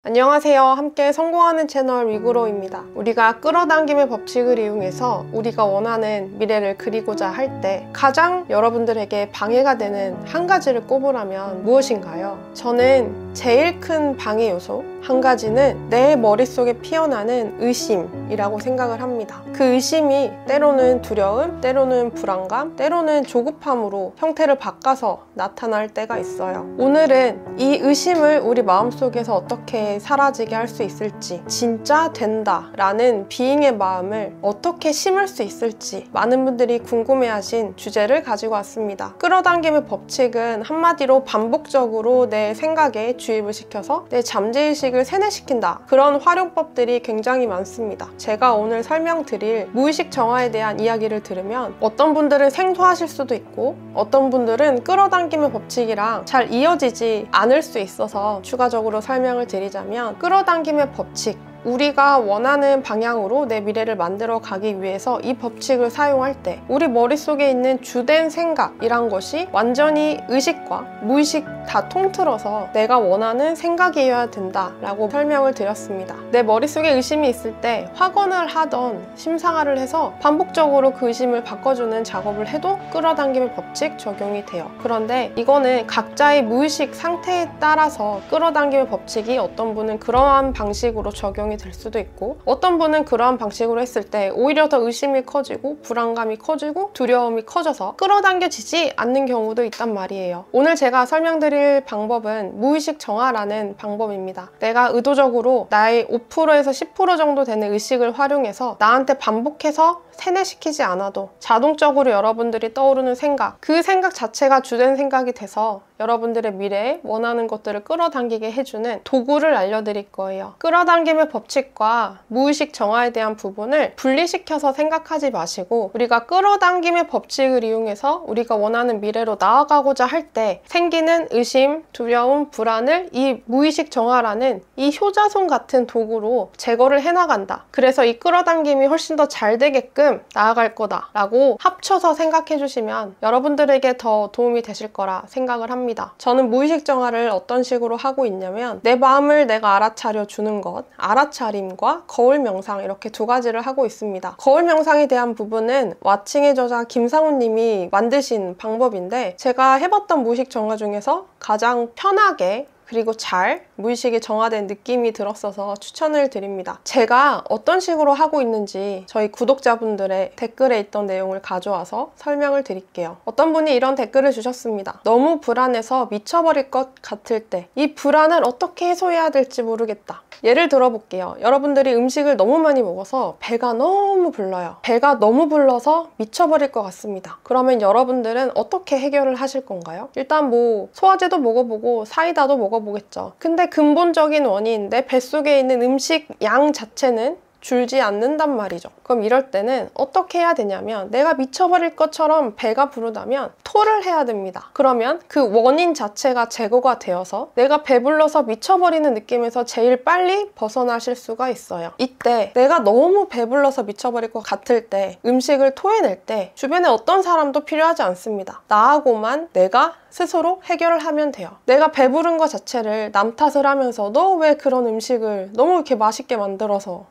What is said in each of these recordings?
안녕하세요. 함께 성공하는 채널 위그로입니다. 우리가 끌어당김의 법칙을 이용해서 우리가 원하는 미래를 그리고자 할 때 가장 여러분들에게 방해가 되는 한 가지를 꼽으라면 무엇인가요? 저는 제일 큰 방해 요소 한 가지는 내 머릿속에 피어나는 의심이라고 생각을 합니다. 그 의심이 때로는 두려움, 때로는 불안감, 때로는 조급함으로 형태를 바꿔서 나타날 때가 있어요. 오늘은 이 의심을 우리 마음속에서 어떻게 사라지게 할 수 있을지, 진짜 된다 라는 비잉의 마음을 어떻게 심을 수 있을지 많은 분들이 궁금해하신 주제를 가지고 왔습니다. 끌어당김의 법칙은 한마디로 반복적으로 내 생각에 주입을 시켜서 내 잠재의식을 세뇌시킨다, 그런 활용법들이 굉장히 많습니다. 제가 오늘 설명드릴 무의식 정화에 대한 이야기를 들으면 어떤 분들은 생소하실 수도 있고 어떤 분들은 끌어당김의 법칙이랑 잘 이어지지 않을 수 있어서 추가적으로 설명을 드리자면, 끌어당김의 법칙, 우리가 원하는 방향으로 내 미래를 만들어 가기 위해서 이 법칙을 사용할 때 우리 머릿속에 있는 주된 생각이란 것이 완전히 의식과 무의식 다 통틀어서 내가 원하는 생각이어야 된다라고 설명을 드렸습니다. 내 머릿속에 의심이 있을 때 확언을 하던 심상화를 해서 반복적으로 그 의심을 바꿔주는 작업을 해도 끌어당김의 법칙 적용이 돼요. 그런데 이거는 각자의 무의식 상태에 따라서 끌어당김의 법칙이 어떤 분은 그러한 방식으로 적용이 될 수도 있고 어떤 분은 그러한 방식으로 했을 때 오히려 더 의심이 커지고 불안감이 커지고 두려움이 커져서 끌어당겨지지 않는 경우도 있단 말이에요. 오늘 제가 설명드릴 방법은 무의식 정화라는 방법입니다. 내가 의도적으로 나의 5%에서 10% 정도 되는 의식을 활용해서 나한테 반복해서 세뇌시키지 않아도 자동적으로 여러분들이 떠오르는 생각, 그 생각 자체가 주된 생각이 돼서 여러분들의 미래에 원하는 것들을 끌어당기게 해주는 도구를 알려드릴 거예요. 끌어당김의 법칙과 무의식 정화에 대한 부분을 분리시켜서 생각하지 마시고 우리가 끌어당김의 법칙을 이용해서 우리가 원하는 미래로 나아가고자 할 때 생기는 의심, 두려움, 불안을 이 무의식 정화라는 이 효자손 같은 도구로 제거를 해나간다. 그래서 이 끌어당김이 훨씬 더 잘 되게끔 나아갈 거다 라고 합쳐서 생각해 주시면 여러분들에게 더 도움이 되실 거라 생각을 합니다. 저는 무의식 정화를 어떤 식으로 하고 있냐면 내 마음을 내가 알아차려 주는 것, 알아차림과 거울 명상, 이렇게 두 가지를 하고 있습니다. 거울 명상에 대한 부분은 와칭의 저자 김상훈 님이 만드신 방법인데 제가 해봤던 무의식 정화 중에서 가장 편하게 그리고 잘 무의식이 정화된 느낌이 들었어서 추천을 드립니다. 제가 어떤 식으로 하고 있는지 저희 구독자분들의 댓글에 있던 내용을 가져와서 설명을 드릴게요. 어떤 분이 이런 댓글을 주셨습니다. 너무 불안해서 미쳐버릴 것 같을 때 이 불안을 어떻게 해소해야 될지 모르겠다. 예를 들어볼게요. 여러분들이 음식을 너무 많이 먹어서 배가 너무 불러요. 배가 너무 불러서 미쳐버릴 것 같습니다. 그러면 여러분들은 어떻게 해결을 하실 건가요? 일단 뭐 소화제도 먹어보고 사이다도 먹어보겠죠. 근데 근본적인 원인, 내 뱃속에 있는 음식 양 자체는 줄지 않는단 말이죠. 그럼 이럴 때는 어떻게 해야 되냐면 내가 미쳐버릴 것처럼 배가 부르다면 토를 해야 됩니다. 그러면 그 원인 자체가 제거가 되어서 내가 배불러서 미쳐버리는 느낌에서 제일 빨리 벗어나실 수가 있어요. 이때 내가 너무 배불러서 미쳐버릴 것 같을 때 음식을 토해낼 때 주변에 어떤 사람도 필요하지 않습니다. 나하고만 내가 스스로 해결을 하면 돼요. 내가 배부른 것 자체를 남 탓을 하면서 너 왜 그런 음식을 너무 이렇게 맛있게 만들어서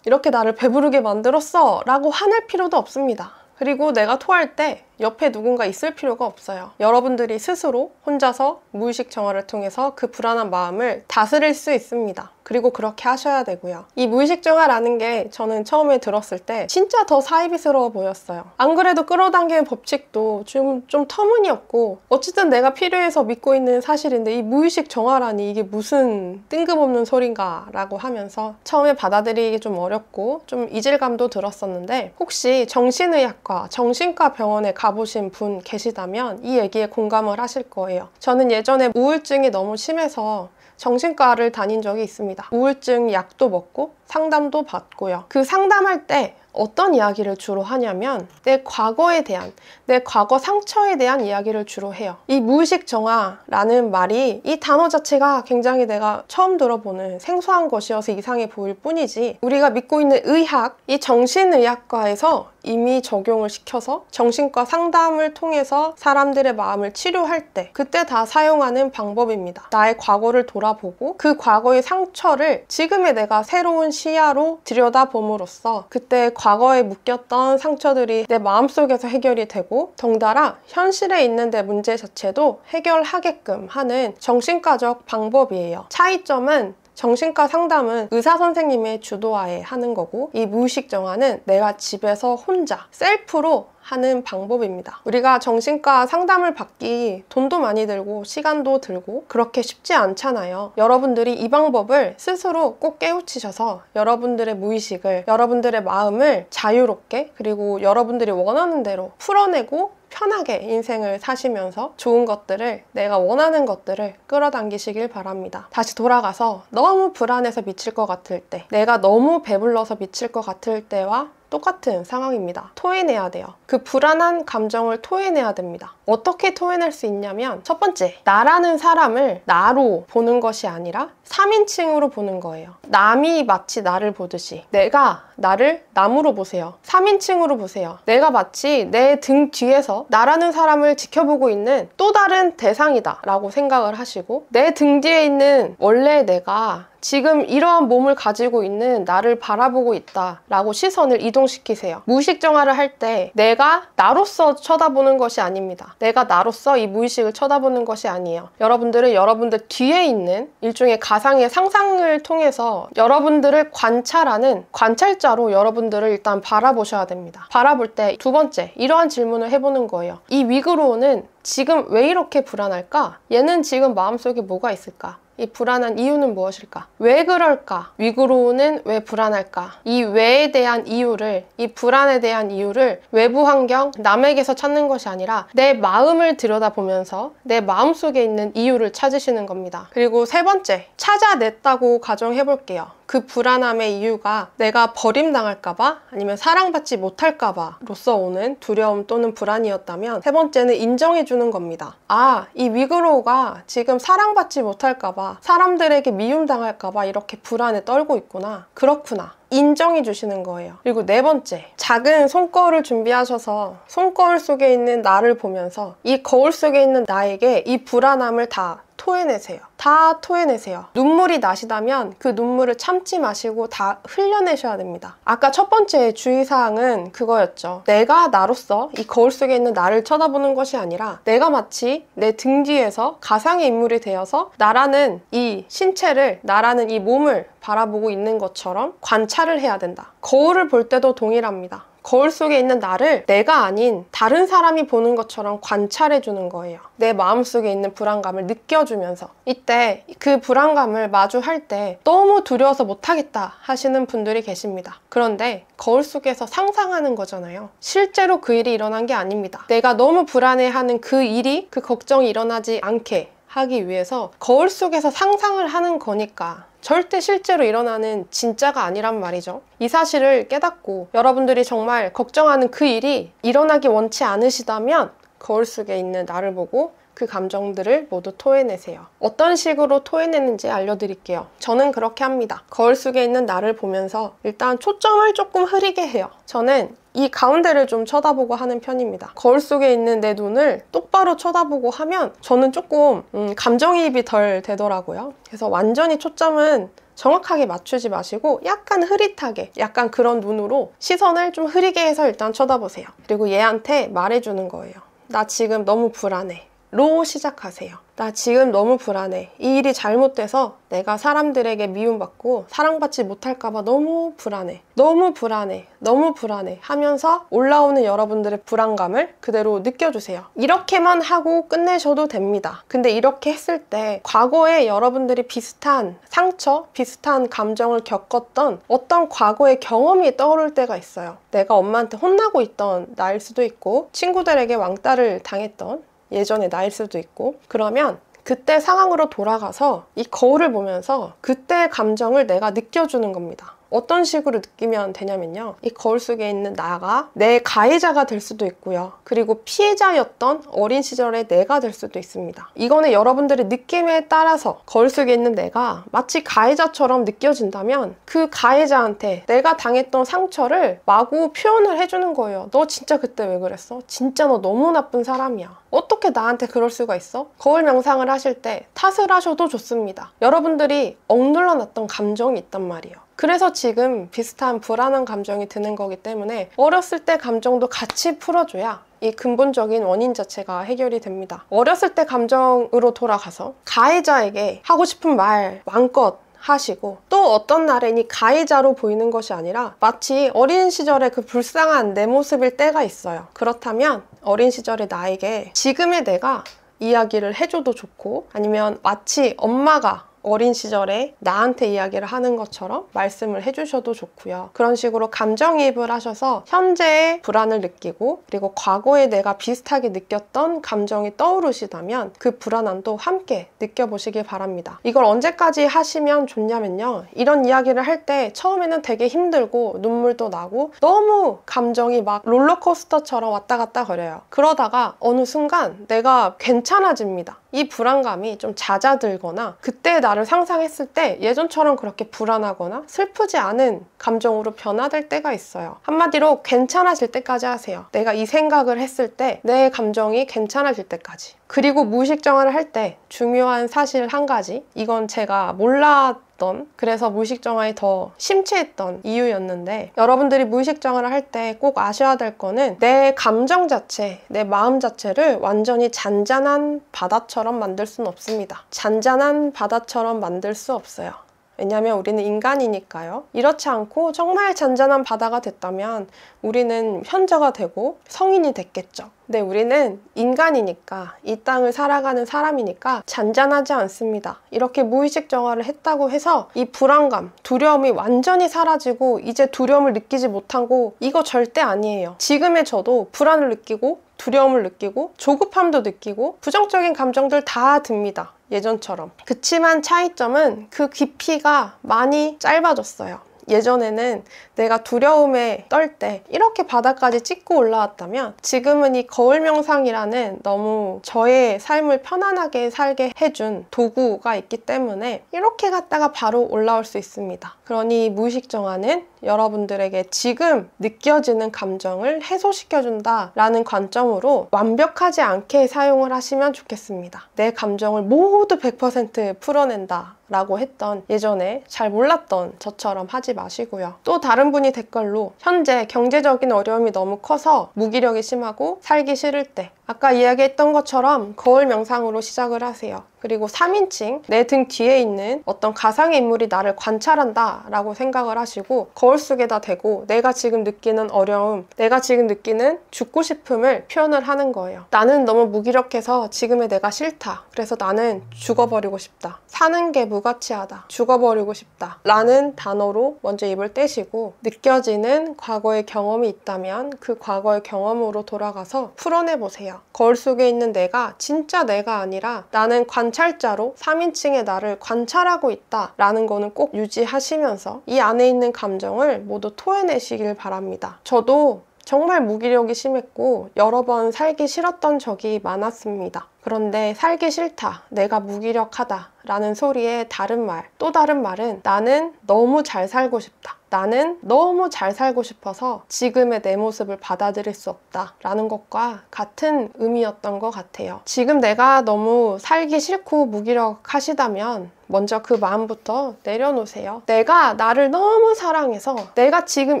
이렇게 나를 배부르게 만들었어 라고 화낼 필요도 없습니다. 그리고 내가 토할 때 옆에 누군가 있을 필요가 없어요. 여러분들이 스스로 혼자서 무의식 정화를 통해서 그 불안한 마음을 다스릴 수 있습니다. 그리고 그렇게 하셔야 되고요. 이 무의식 정화라는 게 저는 처음에 들었을 때 진짜 더 사이비스러워 보였어요. 안 그래도 끌어당기는 법칙도 좀 터무니없고 어쨌든 내가 필요해서 믿고 있는 사실인데 이 무의식 정화라니 이게 무슨 뜬금없는 소린가 라고 하면서 처음에 받아들이기 좀 어렵고 좀 이질감도 들었었는데, 혹시 정신의학과, 정신과 병원에 가보신 분 계시다면 이 얘기에 공감을 하실 거예요. 저는 예전에 우울증이 너무 심해서 정신과를 다닌 적이 있습니다. 우울증 약도 먹고 상담도 받고요. 그 상담할 때 어떤 이야기를 주로 하냐면 내 과거에 대한, 내 과거 상처에 대한 이야기를 주로 해요. 이 무의식 정화라는 말이, 이 단어 자체가 굉장히 내가 처음 들어보는 생소한 것이어서 이상해 보일 뿐이지, 우리가 믿고 있는 의학, 이 정신의학과에서 이미 적용을 시켜서 정신과 상담을 통해서 사람들의 마음을 치료할 때 그때 다 사용하는 방법입니다. 나의 과거를 돌아보고 그 과거의 상처를 지금의 내가 새로운 시야로 들여다봄으로써 그때 과거에 묶였던 상처들이 내 마음속에서 해결이 되고, 덩달아 현실에 있는 내 문제 자체도 해결하게끔 하는 정신과적 방법이에요. 차이점은 정신과 상담은 의사 선생님의 주도하에 하는 거고, 이 무의식 정화는 내가 집에서 혼자 셀프로 하는 방법입니다. 우리가 정신과 상담을 받기 돈도 많이 들고 시간도 들고 그렇게 쉽지 않잖아요. 여러분들이 이 방법을 스스로 꼭 깨우치셔서 여러분들의 무의식을, 여러분들의 마음을 자유롭게, 그리고 여러분들이 원하는 대로 풀어내고 편하게 인생을 사시면서 좋은 것들을, 내가 원하는 것들을 끌어당기시길 바랍니다. 다시 돌아가서 너무 불안해서 미칠 것 같을 때, 내가 너무 배불러서 미칠 것 같을 때와 똑같은 상황입니다. 토해내야 돼요. 그 불안한 감정을 토해내야 됩니다. 어떻게 토해낼 수 있냐면, 첫 번째, 나라는 사람을 나로 보는 것이 아니라 3인칭으로 보는 거예요. 남이 마치 나를 보듯이 내가 나를 남으로 보세요. 3인칭으로 보세요. 내가 마치 내 등 뒤에서 나라는 사람을 지켜보고 있는 또 다른 대상이다 라고 생각을 하시고, 내 등 뒤에 있는 원래 내가 지금 이러한 몸을 가지고 있는 나를 바라보고 있다 라고 시선을 이동시키세요. 무의식 정화를 할 때 내가 나로서 쳐다보는 것이 아닙니다. 내가 나로서 이 무의식을 쳐다보는 것이 아니에요. 여러분들은 여러분들 뒤에 있는 일종의 가상의 상상을 통해서 여러분들을 관찰하는 관찰자로 여러분들을 일단 바라보셔야 됩니다. 바라볼 때 두 번째, 이러한 질문을 해보는 거예요. 이 위그로우는 지금 왜 이렇게 불안할까? 얘는 지금 마음속에 뭐가 있을까? 이 불안한 이유는 무엇일까? 왜 그럴까? 위그로우는 왜 불안할까? 이 왜에 대한 이유를, 이 불안에 대한 이유를 외부 환경, 남에게서 찾는 것이 아니라 내 마음을 들여다보면서 내 마음속에 있는 이유를 찾으시는 겁니다. 그리고 세 번째, 찾아냈다고 가정해 볼게요. 그 불안함의 이유가 내가 버림당할까봐, 아니면 사랑받지 못할까봐 로서 오는 두려움 또는 불안이었다면, 세 번째는 인정해주는 겁니다. 아, 이 위그로우가 지금 사랑받지 못할까봐, 사람들에게 미움당할까봐 이렇게 불안에 떨고 있구나. 그렇구나. 인정해 주시는 거예요. 그리고 네 번째, 작은 손거울을 준비하셔서 손거울 속에 있는 나를 보면서 이 거울 속에 있는 나에게 이 불안함을 다 토해내세요. 다 토해내세요. 눈물이 나시다면 그 눈물을 참지 마시고 다 흘려내셔야 됩니다. 아까 첫 번째 주의사항은 그거였죠. 내가 나로서 이 거울 속에 있는 나를 쳐다보는 것이 아니라 내가 마치 내 등 뒤에서 가상의 인물이 되어서 나라는 이 신체를, 나라는 이 몸을 바라보고 있는 것처럼 관찰을 해야 된다. 거울을 볼 때도 동일합니다. 거울 속에 있는 나를 내가 아닌 다른 사람이 보는 것처럼 관찰해 주는 거예요. 내 마음속에 있는 불안감을 느껴주면서. 이때 그 불안감을 마주할 때 너무 두려워서 못하겠다 하시는 분들이 계십니다. 그런데 거울 속에서 상상하는 거잖아요. 실제로 그 일이 일어난 게 아닙니다. 내가 너무 불안해하는 그 일이, 그 걱정이 일어나지 않게 하기 위해서 거울 속에서 상상을 하는 거니까 절대 실제로 일어나는 진짜가 아니란 말이죠. 이 사실을 깨닫고 여러분들이 정말 걱정하는 그 일이 일어나기 원치 않으시다면 거울 속에 있는 나를 보고 그 감정들을 모두 토해내세요. 어떤 식으로 토해내는지 알려드릴게요. 저는 그렇게 합니다. 거울 속에 있는 나를 보면서 일단 초점을 조금 흐리게 해요. 저는 이 가운데를 좀 쳐다보고 하는 편입니다. 거울 속에 있는 내 눈을 똑바로 쳐다보고 하면 저는 조금 감정이입이 덜 되더라고요. 그래서 완전히 초점은 정확하게 맞추지 마시고 약간 흐릿하게, 약간 그런 눈으로 시선을 좀 흐리게 해서 일단 쳐다보세요. 그리고 얘한테 말해주는 거예요. 나 지금 너무 불안해. 로 시작하세요. 나 지금 너무 불안해. 이 일이 잘못돼서 내가 사람들에게 미움받고 사랑받지 못할까봐 너무 불안해. 너무 불안해. 너무 불안해. 하면서 올라오는 여러분들의 불안감을 그대로 느껴주세요. 이렇게만 하고 끝내셔도 됩니다. 근데 이렇게 했을 때 과거에 여러분들이 비슷한 상처, 비슷한 감정을 겪었던 어떤 과거의 경험이 떠오를 때가 있어요. 내가 엄마한테 혼나고 있던 나일 수도 있고, 친구들에게 왕따를 당했던 예전의 나일 수도 있고, 그러면 그때 상황으로 돌아가서 이 거울을 보면서 그때의 감정을 내가 느껴주는 겁니다. 어떤 식으로 느끼면 되냐면요. 이 거울 속에 있는 나가 내 가해자가 될 수도 있고요. 그리고 피해자였던 어린 시절의 내가 될 수도 있습니다. 이거는 여러분들의 느낌에 따라서 거울 속에 있는 내가 마치 가해자처럼 느껴진다면 그 가해자한테 내가 당했던 상처를 마구 표현을 해주는 거예요. 너 진짜 그때 왜 그랬어? 진짜 너 너무 나쁜 사람이야. 어떻게 나한테 그럴 수가 있어? 거울 명상을 하실 때 탓을 하셔도 좋습니다. 여러분들이 억눌러 놨던 감정이 있단 말이에요. 그래서 지금 비슷한 불안한 감정이 드는 거기 때문에 어렸을 때 감정도 같이 풀어줘야 이 근본적인 원인 자체가 해결이 됩니다. 어렸을 때 감정으로 돌아가서 가해자에게 하고 싶은 말 마음껏 하시고, 또 어떤 날엔 이 가해자로 보이는 것이 아니라 마치 어린 시절의 그 불쌍한 내 모습일 때가 있어요. 그렇다면 어린 시절의 나에게 지금의 내가 이야기를 해줘도 좋고, 아니면 마치 엄마가 어린 시절에 나한테 이야기를 하는 것처럼 말씀을 해주셔도 좋고요. 그런 식으로 감정이입을 하셔서 현재의 불안을 느끼고, 그리고 과거에 내가 비슷하게 느꼈던 감정이 떠오르시다면 그 불안함도 함께 느껴보시길 바랍니다. 이걸 언제까지 하시면 좋냐면요. 이런 이야기를 할 때 처음에는 되게 힘들고 눈물도 나고 너무 감정이 막 롤러코스터처럼 왔다 갔다 거려요. 그러다가 어느 순간 내가 괜찮아집니다. 이 불안감이 좀 잦아들거나, 그때 나를 상상했을 때 예전처럼 그렇게 불안하거나 슬프지 않은 감정으로 변화될 때가 있어요. 한마디로 괜찮아질 때까지 하세요. 내가 이 생각을 했을 때 내 감정이 괜찮아질 때까지. 그리고 무의식 정화를 할 때 중요한 사실 한 가지, 이건 제가 몰랐던, 그래서 무의식 정화에 더 심취했던 이유였는데, 여러분들이 무의식 정화를 할 때 꼭 아셔야 될 거는 내 감정 자체, 내 마음 자체를 완전히 잔잔한 바다처럼 만들 수는 없습니다. 잔잔한 바다처럼 만들 수 없어요. 왜냐하면 우리는 인간이니까요. 이렇지 않고 정말 잔잔한 바다가 됐다면 우리는 현자가 되고 성인이 됐겠죠. 근데 우리는 인간이니까, 이 땅을 살아가는 사람이니까 잔잔하지 않습니다. 이렇게 무의식 정화를 했다고 해서 이 불안감, 두려움이 완전히 사라지고 이제 두려움을 느끼지 못하고, 이거 절대 아니에요. 지금의 저도 불안을 느끼고 두려움을 느끼고 조급함도 느끼고 부정적인 감정들 다 듭니다. 예전처럼. 그치만 차이점은 그 깊이가 많이 짧아졌어요. 예전에는 내가 두려움에 떨 때 이렇게 바닥까지 찍고 올라왔다면, 지금은 이 거울 명상이라는 너무 저의 삶을 편안하게 살게 해준 도구가 있기 때문에 이렇게 갔다가 바로 올라올 수 있습니다. 그러니 무의식 정화는 여러분들에게 지금 느껴지는 감정을 해소시켜준다 라는 관점으로 완벽하지 않게 사용을 하시면 좋겠습니다. 내 감정을 모두 100% 풀어낸다 라고 했던, 예전에 잘 몰랐던 저처럼 하지 마시고요. 또 다른 분이 댓글로 현재 경제적인 어려움이 너무 커서 무기력이 심하고 살기 싫을 때, 아까 이야기했던 것처럼 거울 명상으로 시작을 하세요. 그리고 3인칭, 내 등 뒤에 있는 어떤 가상의 인물이 나를 관찰한다 라고 생각을 하시고 거울 속에다 대고 내가 지금 느끼는 어려움, 내가 지금 느끼는 죽고 싶음을 표현을 하는 거예요. 나는 너무 무기력해서 지금의 내가 싫다. 그래서 나는 죽어버리고 싶다. 사는 게 무가치하다. 죽어버리고 싶다. 라는 단어로 먼저 입을 떼시고, 느껴지는 과거의 경험이 있다면 그 과거의 경험으로 돌아가서 풀어내보세요. 거울 속에 있는 내가 진짜 내가 아니라 나는 관찰자로 3인칭의 나를 관찰하고 있다 라는 거는 꼭 유지하시면서 이 안에 있는 감정을 모두 토해내시길 바랍니다. 저도 정말 무기력이 심했고 여러 번 살기 싫었던 적이 많았습니다. 그런데 살기 싫다, 내가 무기력하다 라는 소리의 다른 말, 또 다른 말은 나는 너무 잘 살고 싶다. 나는 너무 잘 살고 싶어서 지금의 내 모습을 받아들일 수 없다 라는 것과 같은 의미였던 것 같아요. 지금 내가 너무 살기 싫고 무기력하시다면 먼저 그 마음부터 내려놓으세요. 내가 나를 너무 사랑해서 내가 지금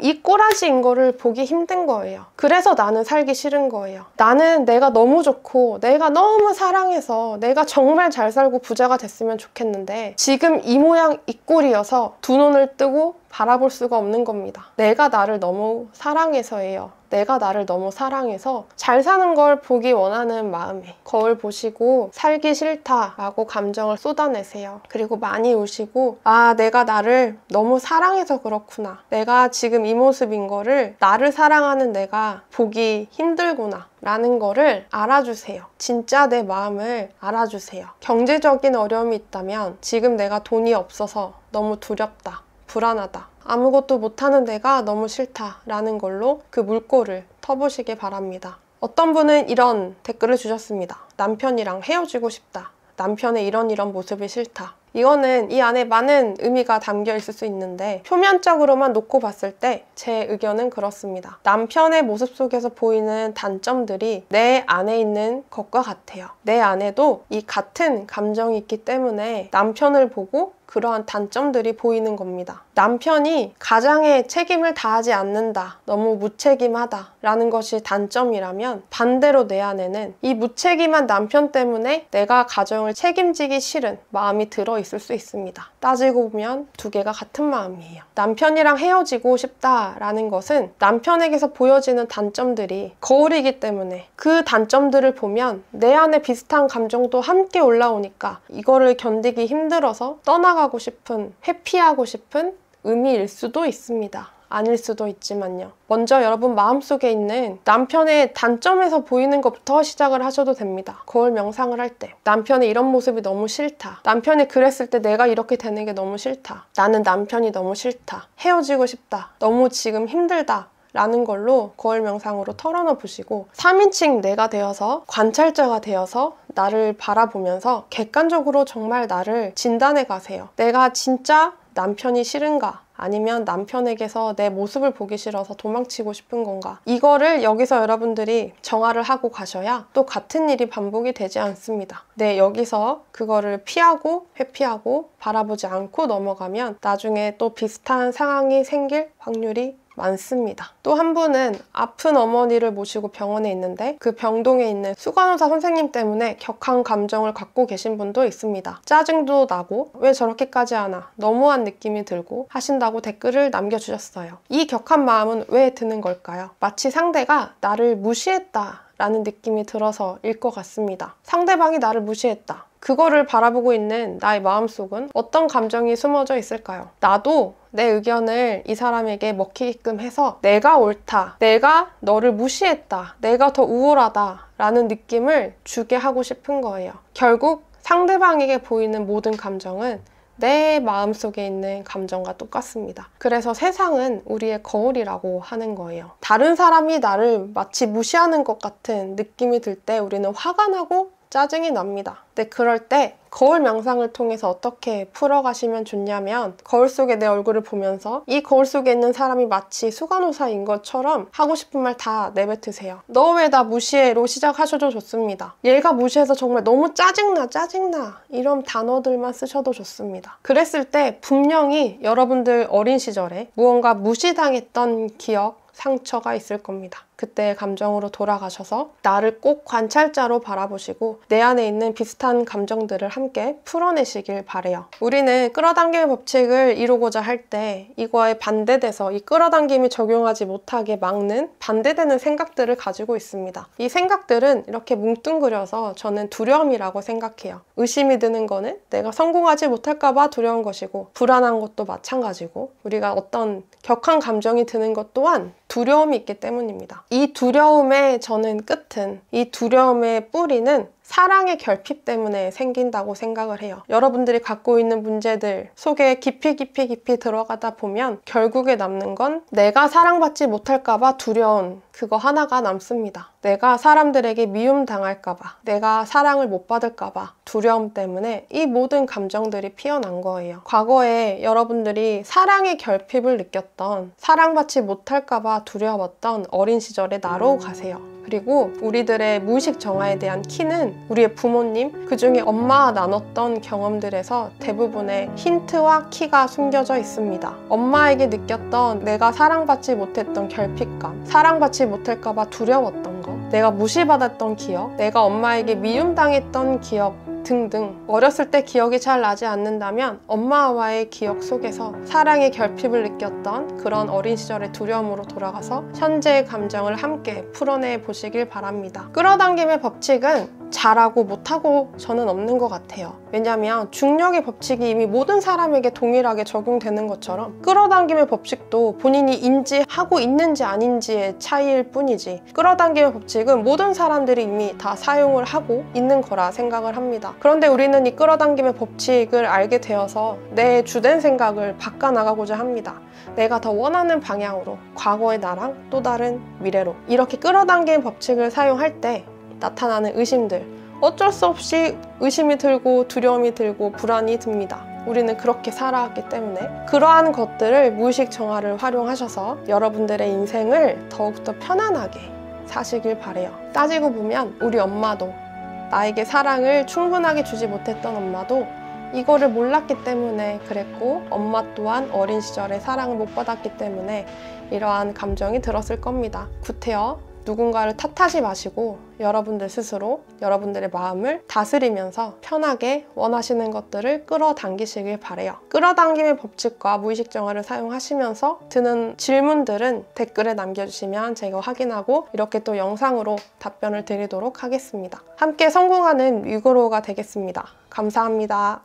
이 꼬라지인 거를 보기 힘든 거예요. 그래서 나는 살기 싫은 거예요. 나는 내가 너무 좋고 내가 너무 사랑해서 내가 정말 잘 살고 부자가 됐으면 좋겠는데 지금 이 모양 이 꼴이어서 두 눈을 뜨고 바라볼 수가 없는 겁니다. 내가 나를 너무 사랑해서예요. 내가 나를 너무 사랑해서 잘 사는 걸 보기 원하는 마음에 거울 보시고 살기 싫다라고 감정을 쏟아내세요. 그리고 많이 우시고, 아, 내가 나를 너무 사랑해서 그렇구나. 내가 지금 이 모습인 거를 나를 사랑하는 내가 보기 힘들구나 라는 거를 알아주세요. 진짜 내 마음을 알아주세요. 경제적인 어려움이 있다면 지금 내가 돈이 없어서 너무 두렵다, 불안하다. 아무것도 못하는 내가 너무 싫다라는 걸로 그 물꼬를 터보시길 바랍니다. 어떤 분은 이런 댓글을 주셨습니다. 남편이랑 헤어지고 싶다. 남편의 이런 모습이 싫다. 이거는 이 안에 많은 의미가 담겨 있을 수 있는데 표면적으로만 놓고 봤을 때 제 의견은 그렇습니다. 남편의 모습 속에서 보이는 단점들이 내 안에 있는 것과 같아요. 내 안에도 이 같은 감정이 있기 때문에 남편을 보고 그러한 단점들이 보이는 겁니다. 남편이 가장의 책임을 다하지 않는다, 너무 무책임하다 라는 것이 단점이라면 반대로 내 안에는 이 무책임한 남편 때문에 내가 가정을 책임지기 싫은 마음이 들어있을 수 있습니다. 따지고 보면 두 개가 같은 마음이에요. 남편이랑 헤어지고 싶다라는 것은 남편에게서 보여지는 단점들이 거울이기 때문에 그 단점들을 보면 내 안에 비슷한 감정도 함께 올라오니까 이거를 견디기 힘들어서 떠나가고 싶은, 회피하고 싶은 의미일 수도 있습니다. 아닐 수도 있지만요. 먼저 여러분 마음속에 있는 남편의 단점에서 보이는 것부터 시작을 하셔도 됩니다. 거울 명상을 할 때 남편의 이런 모습이 너무 싫다. 남편이 그랬을 때 내가 이렇게 되는 게 너무 싫다. 나는 남편이 너무 싫다. 헤어지고 싶다. 너무 지금 힘들다. 라는 걸로 거울 명상으로 털어놔 보시고 3인칭 내가 되어서 관찰자가 되어서 나를 바라보면서 객관적으로 정말 나를 진단해 가세요. 내가 진짜 남편이 싫은가? 아니면 남편에게서 내 모습을 보기 싫어서 도망치고 싶은 건가? 이거를 여기서 여러분들이 정화를 하고 가셔야 또 같은 일이 반복이 되지 않습니다. 네, 여기서 그거를 피하고 회피하고 바라보지 않고 넘어가면 나중에 또 비슷한 상황이 생길 확률이 많습니다. 또 한 분은 아픈 어머니를 모시고 병원에 있는데 그 병동에 있는 수간호사 선생님 때문에 격한 감정을 갖고 계신 분도 있습니다. 짜증도 나고 왜 저렇게까지 하나 너무한 느낌이 들고 하신다고 댓글을 남겨주셨어요. 이 격한 마음은 왜 드는 걸까요? 마치 상대가 나를 무시했다 라는 느낌이 들어서일 것 같습니다. 상대방이 나를 무시했다. 그거를 바라보고 있는 나의 마음속은 어떤 감정이 숨어져 있을까요? 나도 내 의견을 이 사람에게 먹히게끔 해서 내가 옳다, 내가 너를 무시했다, 내가 더 우월하다 라는 느낌을 주게 하고 싶은 거예요. 결국 상대방에게 보이는 모든 감정은 내 마음속에 있는 감정과 똑같습니다. 그래서 세상은 우리의 거울이라고 하는 거예요. 다른 사람이 나를 마치 무시하는 것 같은 느낌이 들 때 우리는 화가 나고 짜증이 납니다. 근데 그럴 때 거울 명상을 통해서 어떻게 풀어가시면 좋냐면 거울 속에 내 얼굴을 보면서 이 거울 속에 있는 사람이 마치 수간호사인 것처럼 하고 싶은 말 다 내뱉으세요. 너 왜 나 무시해?로 시작하셔도 좋습니다. 얘가 무시해서 정말 너무 짜증나 이런 단어들만 쓰셔도 좋습니다. 그랬을 때 분명히 여러분들 어린 시절에 무언가 무시당했던 기억, 상처가 있을 겁니다. 그때의 감정으로 돌아가셔서 나를 꼭 관찰자로 바라보시고 내 안에 있는 비슷한 감정들을 함께 풀어내시길 바래요. 우리는 끌어당김의 법칙을 이루고자 할 때 이거에 반대돼서 이 끌어당김이 적용하지 못하게 막는 반대되는 생각들을 가지고 있습니다. 이 생각들은 이렇게 뭉뚱그려서 저는 두려움이라고 생각해요. 의심이 드는 거는 내가 성공하지 못할까 봐 두려운 것이고 불안한 것도 마찬가지고 우리가 어떤 격한 감정이 드는 것 또한 두려움이 있기 때문입니다. 이 두려움의 저는 끝은, 이 두려움의 뿌리는 사랑의 결핍 때문에 생긴다고 생각을 해요. 여러분들이 갖고 있는 문제들 속에 깊이 들어가다 보면 결국에 남는 건 내가 사랑받지 못할까 봐 두려운 그거 하나가 남습니다. 내가 사람들에게 미움당할까 봐, 내가 사랑을 못 받을까 봐 두려움 때문에 이 모든 감정들이 피어난 거예요. 과거에 여러분들이 사랑의 결핍을 느꼈던, 사랑받지 못할까 봐 두려웠던 어린 시절의 나로 가세요. 그리고 우리들의 무의식 정화에 대한 키는 우리의 부모님, 그중에 엄마와 나눴던 경험들에서 대부분의 힌트와 키가 숨겨져 있습니다. 엄마에게 느꼈던 내가 사랑받지 못했던 결핍감, 사랑받지 못할까 봐 두려웠던 거, 내가 무시받았던 기억, 내가 엄마에게 미움당했던 기억 등등 어렸을 때 기억이 잘 나지 않는다면 엄마와의 기억 속에서 사랑의 결핍을 느꼈던 그런 어린 시절의 두려움으로 돌아가서 현재의 감정을 함께 풀어내 보시길 바랍니다. 끌어당김의 법칙은 잘하고 못하고 저는 없는 것 같아요. 왜냐하면 중력의 법칙이 이미 모든 사람에게 동일하게 적용되는 것처럼 끌어당김의 법칙도 본인이 인지하고 있는지 아닌지의 차이일 뿐이지, 끌어당김의 법칙은 모든 사람들이 이미 다 사용을 하고 있는 거라 생각을 합니다. 그런데 우리는 이 끌어당김의 법칙을 알게 되어서 내 주된 생각을 바꿔나가고자 합니다. 내가 더 원하는 방향으로, 과거의 나랑 또 다른 미래로. 이렇게 끌어당김의 법칙을 사용할 때 나타나는 의심들, 어쩔 수 없이 의심이 들고 두려움이 들고 불안이 듭니다. 우리는 그렇게 살아왔기 때문에 그러한 것들을 무의식 정화를 활용하셔서 여러분들의 인생을 더욱더 편안하게 사시길 바래요. 따지고 보면 우리 엄마도, 나에게 사랑을 충분하게 주지 못했던 엄마도 이거를 몰랐기 때문에 그랬고, 엄마 또한 어린 시절에 사랑을 못 받았기 때문에 이러한 감정이 들었을 겁니다. 구태여 누군가를 탓하지 마시고 여러분들 스스로 여러분들의 마음을 다스리면서 편하게 원하시는 것들을 끌어당기시길 바래요. 끌어당김의 법칙과 무의식 정화를 사용하시면서 드는 질문들은 댓글에 남겨주시면 제가 확인하고 이렇게 또 영상으로 답변을 드리도록 하겠습니다. 함께 성공하는 위그로우가 되겠습니다. 감사합니다.